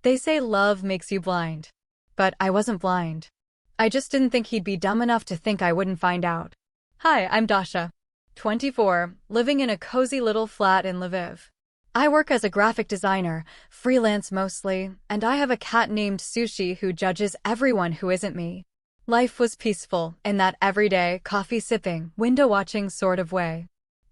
They say love makes you blind. But I wasn't blind. I just didn't think he'd be dumb enough to think I wouldn't find out. Hi, I'm Dasha. 24, living in a cozy little flat in Lviv. I work as a graphic designer, freelance mostly, and I have a cat named Sushi who judges everyone who isn't me. Life was peaceful in that everyday, coffee-sipping, window-watching sort of way.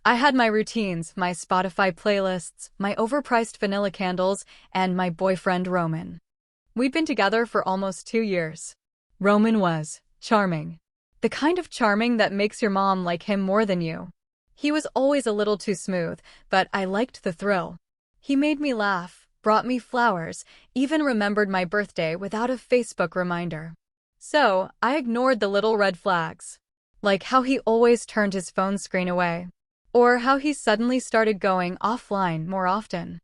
I had my routines, my Spotify playlists, my overpriced vanilla candles, and my boyfriend Roman. We'd been together for almost 2 years. Roman was charming. The kind of charming that makes your mom like him more than you. He was always a little too smooth, but I liked the thrill. He made me laugh, brought me flowers, even remembered my birthday without a Facebook reminder. So, I ignored the little red flags. Like how he always turned his phone screen away. Or how he suddenly started going offline more often.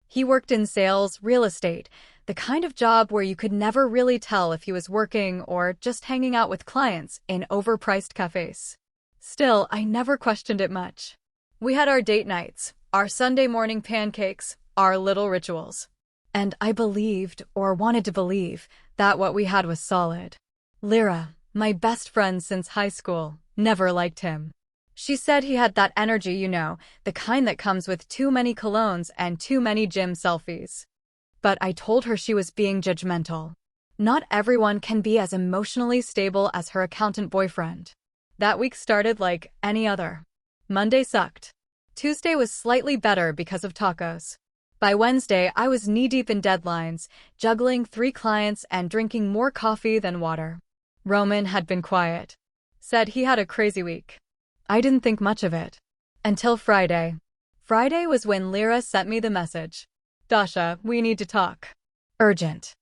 He worked in sales, real estate, the kind of job where you could never really tell if he was working or just hanging out with clients in overpriced cafes. Still, I never questioned it much. We had our date nights, our Sunday morning pancakes, our little rituals. And I believed, or wanted to believe, that what we had was solid. Lyra, my best friend since high school, never liked him. She said he had that energy, the kind that comes with too many colognes and too many gym selfies. But I told her she was being judgmental. Not everyone can be as emotionally stable as her accountant boyfriend. That week started like any other. Monday sucked. Tuesday was slightly better because of tacos. By Wednesday, I was knee-deep in deadlines, juggling 3 clients and drinking more coffee than water. Roman had been quiet. Said he had a crazy week. I didn't think much of it. Until Friday. Friday was when Lyra sent me the message. Dasha, we need to talk. Urgent.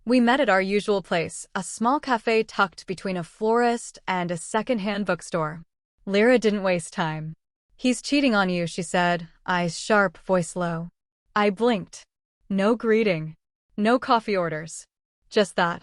We met at our usual place, a small cafe tucked between a florist and a second-hand bookstore. Lyra didn't waste time. He's cheating on you, she said, eyes sharp, voice low. I blinked. No greeting. No coffee orders. Just that.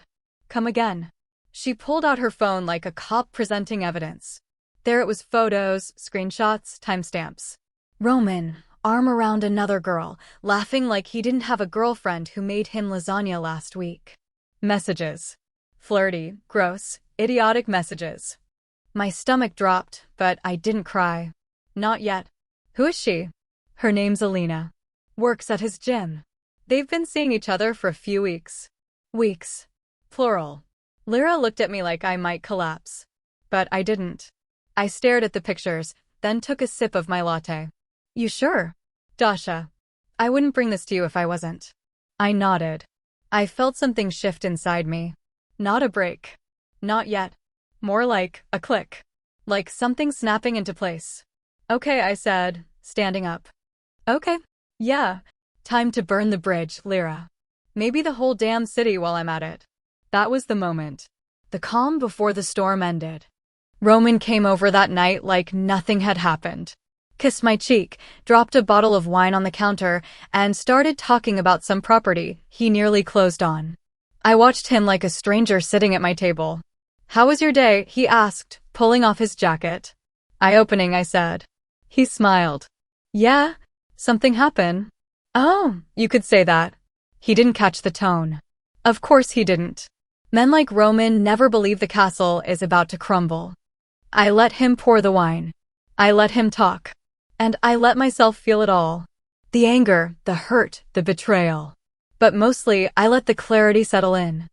Come again. She pulled out her phone like a cop presenting evidence. There it was, photos, screenshots, timestamps. Roman, arm around another girl, laughing like he didn't have a girlfriend who made him lasagna last week. Messages. Flirty, gross, idiotic messages. My stomach dropped, but I didn't cry. Not yet. Who is she? Her name's Alina. Works at his gym. They've been seeing each other for a few weeks. Weeks. Plural. Lyra looked at me like I might collapse. But I didn't. I stared at the pictures, then took a sip of my latte. You sure? Dasha. I wouldn't bring this to you if I wasn't. I nodded. I felt something shift inside me. Not a break. Not yet. More like a click. Like something snapping into place. Okay, I said, standing up. Okay. Yeah. Time to burn the bridge, Lyra. Maybe the whole damn city while I'm at it. That was the moment. The calm before the storm ended. Roman came over that night like nothing had happened. Kissed my cheek, dropped a bottle of wine on the counter, and started talking about some property he nearly closed on. I watched him like a stranger sitting at my table. How was your day? He asked, pulling off his jacket. Eye-opening, I said. He smiled. Yeah? Something happened? Oh, you could say that. He didn't catch the tone. Of course he didn't. Men like Roman never believe the castle is about to crumble. I let him pour the wine. I let him talk. And I let myself feel it all. The anger, the hurt, the betrayal. But mostly, I let the clarity settle in.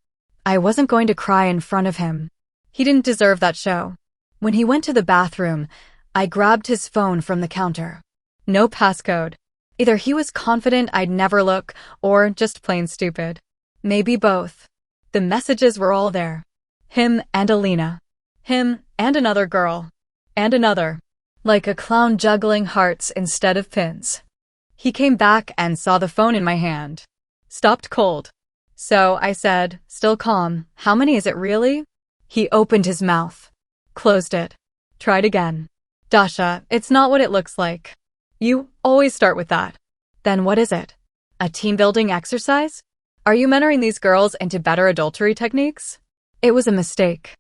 I wasn't going to cry in front of him. He didn't deserve that show. When he went to the bathroom, I grabbed his phone from the counter. No passcode. Either he was confident I'd never look, or just plain stupid. Maybe both. The messages were all there. Him and Alina. Him and another girl. And another. Like a clown juggling hearts instead of pins. He came back and saw the phone in my hand. Stopped cold. So I said, still calm, how many is it really? He opened his mouth. Closed it. Tried again. Dasha, it's not what it looks like. You always start with that. Then what is it? A team-building exercise? Are you mentoring these girls into better adultery techniques? It was a mistake.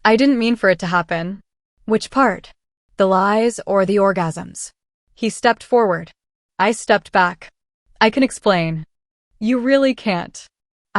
I didn't mean for it to happen. Which part? The lies or the orgasms? He stepped forward. I stepped back. I can explain. You really can't.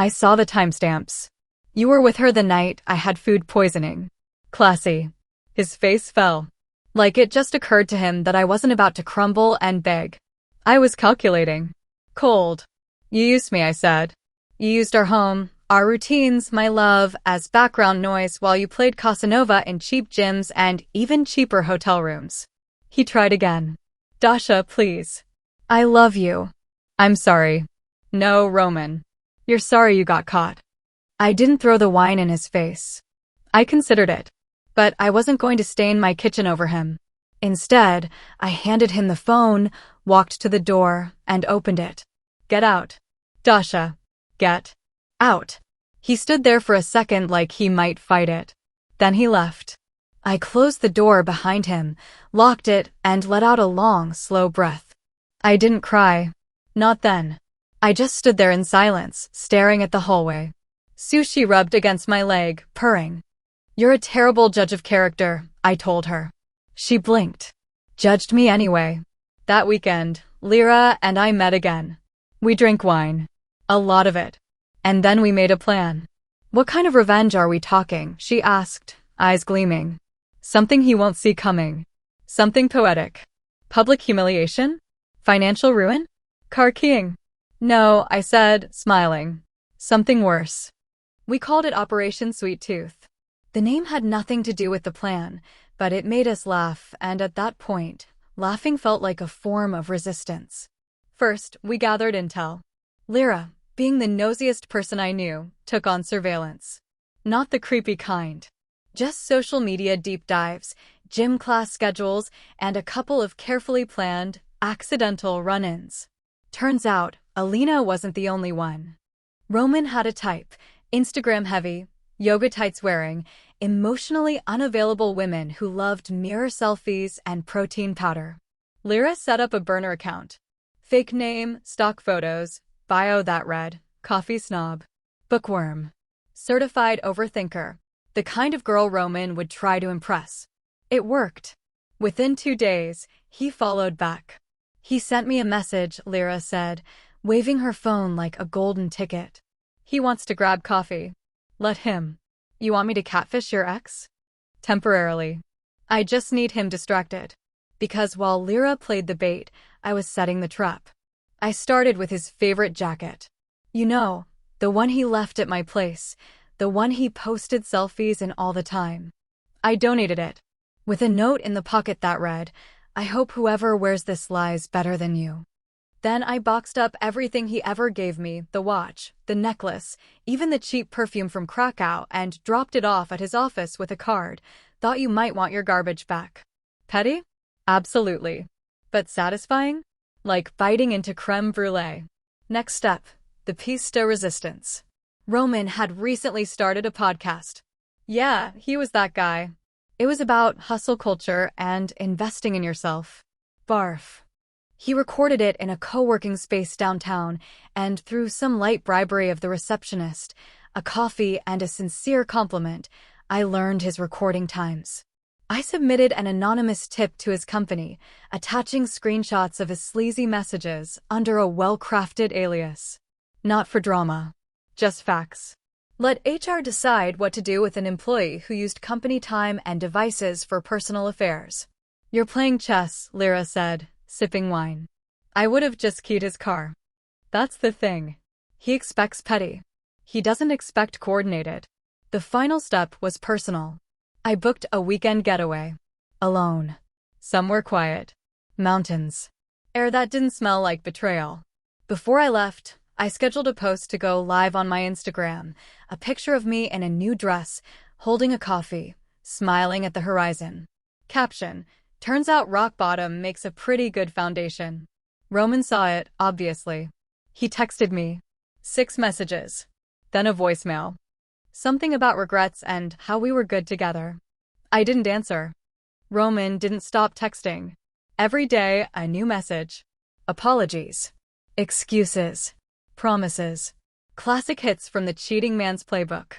I saw the timestamps. You were with her the night I had food poisoning. Classy. His face fell. Like it just occurred to him that I wasn't about to crumble and beg. I was calculating. Cold. You used me, I said. You used our home, our routines, my love, as background noise while you played Casanova in cheap gyms and even cheaper hotel rooms. He tried again. Dasha, please. I love you. I'm sorry. No, Roman. You're sorry you got caught. I didn't throw the wine in his face. I considered it. But I wasn't going to stain my kitchen over him. Instead, I handed him the phone, walked to the door, and opened it. Get out. Dasha. Get out. He stood there for a second like he might fight it. Then he left. I closed the door behind him, locked it, and let out a long, slow breath. I didn't cry. Not then. I just stood there in silence, staring at the hallway. Sushi rubbed against my leg, purring. You're a terrible judge of character, I told her. She blinked. Judged me anyway. That weekend, Lyra and I met again. We drank wine. A lot of it. And then we made a plan. What kind of revenge are we talking? She asked, eyes gleaming. Something he won't see coming. Something poetic. Public humiliation? Financial ruin? Car keying? No, I said, smiling. Something worse. We called it Operation Sweet Tooth. The name had nothing to do with the plan, but it made us laugh, and at that point, laughing felt like a form of resistance. First, we gathered intel. Lyra, being the nosiest person I knew, took on surveillance. Not the creepy kind. Just social media deep dives, gym class schedules, and a couple of carefully planned, accidental run-ins. Turns out, Alina wasn't the only one. Roman had a type, Instagram-heavy, yoga tights wearing, emotionally unavailable women who loved mirror selfies and protein powder. Lyra set up a burner account. Fake name, stock photos, bio that read, coffee snob, bookworm, certified overthinker, the kind of girl Roman would try to impress. It worked. Within 2 days, he followed back. He sent me a message, Lyra said, waving her phone like a golden ticket. He wants to grab coffee. Let him. You want me to catfish your ex? Temporarily. I just need him distracted. Because while Lyra played the bait, I was setting the trap. I started with his favorite jacket. You know, the one he left at my place, the one he posted selfies in all the time. I donated it, with a note in the pocket that read, I hope whoever wears this lies better than you. Then I boxed up everything he ever gave me, the watch, the necklace, even the cheap perfume from Krakow, and dropped it off at his office with a card. Thought you might want your garbage back. Petty? Absolutely. But satisfying? Like biting into creme brulee. Next step, the piece de resistance. Roman had recently started a podcast. Yeah, he was that guy. It was about hustle culture and investing in yourself. Barf. He recorded it in a co-working space downtown, and through some light bribery of the receptionist, a coffee and a sincere compliment, I learned his recording times. I submitted an anonymous tip to his company, attaching screenshots of his sleazy messages under a well-crafted alias. Not for drama. Just facts. Let HR decide what to do with an employee who used company time and devices for personal affairs. You're playing chess, Lyra said, sipping wine. I would have just keyed his car. That's the thing. He expects petty. He doesn't expect coordinated. The final step was personal. I booked a weekend getaway. Alone. Somewhere quiet. Mountains. Air that didn't smell like betrayal. Before I left, I scheduled a post to go live on my Instagram, a picture of me in a new dress, holding a coffee, smiling at the horizon. Caption, turns out rock bottom makes a pretty good foundation. Roman saw it, obviously. He texted me. 6 messages. Then a voicemail. Something about regrets and how we were good together. I didn't answer. Roman didn't stop texting. Every day, a new message. Apologies. Excuses. Promises. Classic hits from the cheating man's playbook.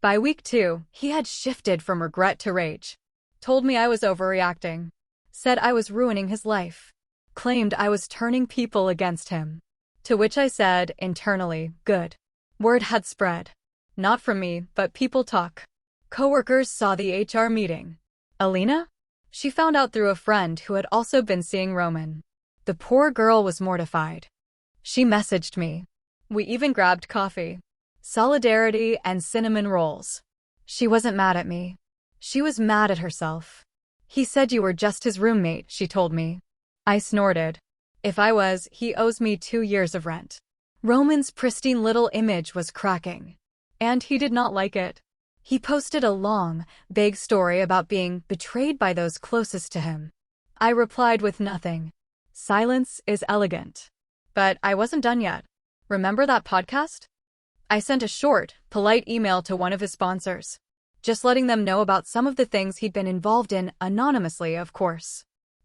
By week 2, he had shifted from regret to rage. Told me I was overreacting. Said I was ruining his life. Claimed I was turning people against him. To which I said, internally, good. Word had spread. Not from me, but people talk. Coworkers saw the HR meeting. Alina? She found out through a friend who had also been seeing Roman. The poor girl was mortified. She messaged me. We even grabbed coffee, solidarity, and cinnamon rolls. She wasn't mad at me. She was mad at herself. He said you were just his roommate, she told me. I snorted. If I was, he owes me 2 years of rent. Roman's pristine little image was cracking. And he did not like it. He posted a long, vague story about being betrayed by those closest to him. I replied with nothing. Silence is elegant. But I wasn't done yet. Remember that podcast? I sent a short, polite email to one of his sponsors, just letting them know about some of the things he'd been involved in anonymously, of course.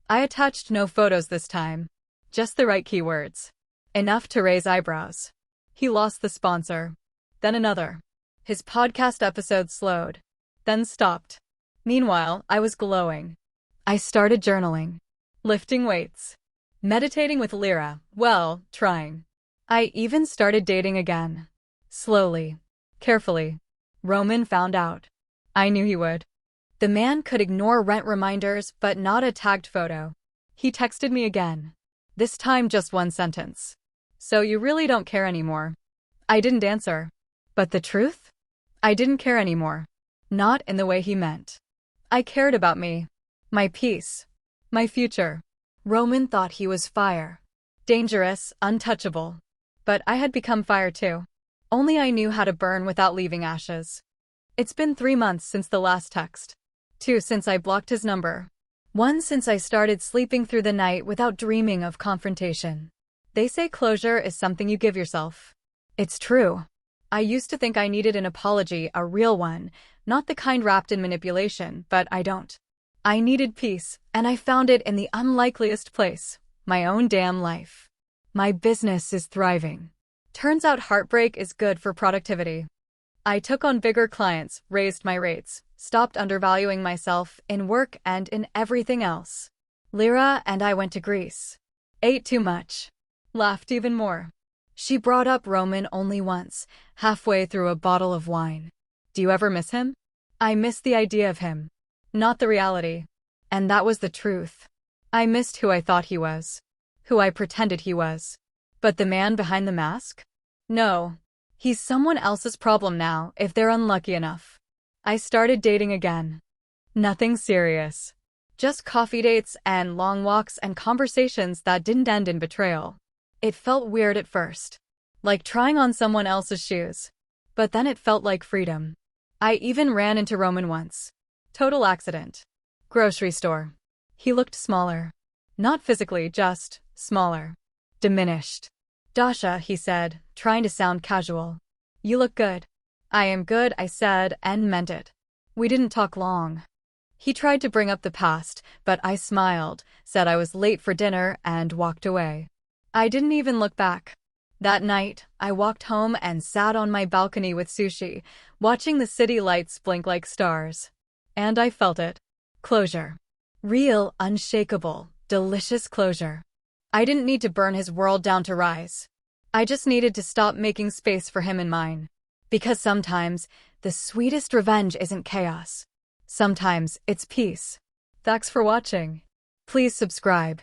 I attached no photos this time, just the right keywords. Enough to raise eyebrows. He lost the sponsor. Then another. His podcast episode slowed, then stopped. Meanwhile, I was glowing. I started journaling, lifting weights, meditating with Lyra, well, trying. I even started dating again. Slowly, carefully. Roman found out. I knew he would. The man could ignore rent reminders but not a tagged photo. He texted me again. This time just one sentence. So you really don't care anymore? I didn't answer. But the truth? I didn't care anymore. Not in the way he meant. I cared about me. My peace. My future. Roman thought he was fire. Dangerous, untouchable. But I had become fire too. Only I knew how to burn without leaving ashes. It's been 3 months since the last text. 2 since I blocked his number. 1 since I started sleeping through the night without dreaming of confrontation. They say closure is something you give yourself. It's true. I used to think I needed an apology, a real one, not the kind wrapped in manipulation, but I don't. I needed peace, and I found it in the unlikeliest place, my own damn life. My business is thriving. Turns out heartbreak is good for productivity. I took on bigger clients, raised my rates, stopped undervaluing myself in work and in everything else. Lyra and I went to Greece. Ate too much. Laughed even more. She brought up Roman only once, halfway through a bottle of wine. Do you ever miss him? I missed the idea of him. Not the reality. And that was the truth. I missed who I thought he was. Who I pretended he was. But the man behind the mask? No. He's someone else's problem now, if they're unlucky enough. I started dating again. Nothing serious. Just coffee dates and long walks and conversations that didn't end in betrayal. It felt weird at first. Like trying on someone else's shoes. But then it felt like freedom. I even ran into Roman once. Total accident. Grocery store. He looked smaller. Not physically, just smaller. Diminished. Dasha, he said, trying to sound casual. You look good. I am good, I said, and meant it. We didn't talk long. He tried to bring up the past, but I smiled, said I was late for dinner, and walked away. I didn't even look back. That night, I walked home and sat on my balcony with sushi, watching the city lights blink like stars. And I felt it. Closure. Real, unshakable, delicious closure. I didn't need to burn his world down to rise. I just needed to stop making space for him in mine. Because sometimes, the sweetest revenge isn't chaos. Sometimes, it's peace. Thanks for watching. Please subscribe,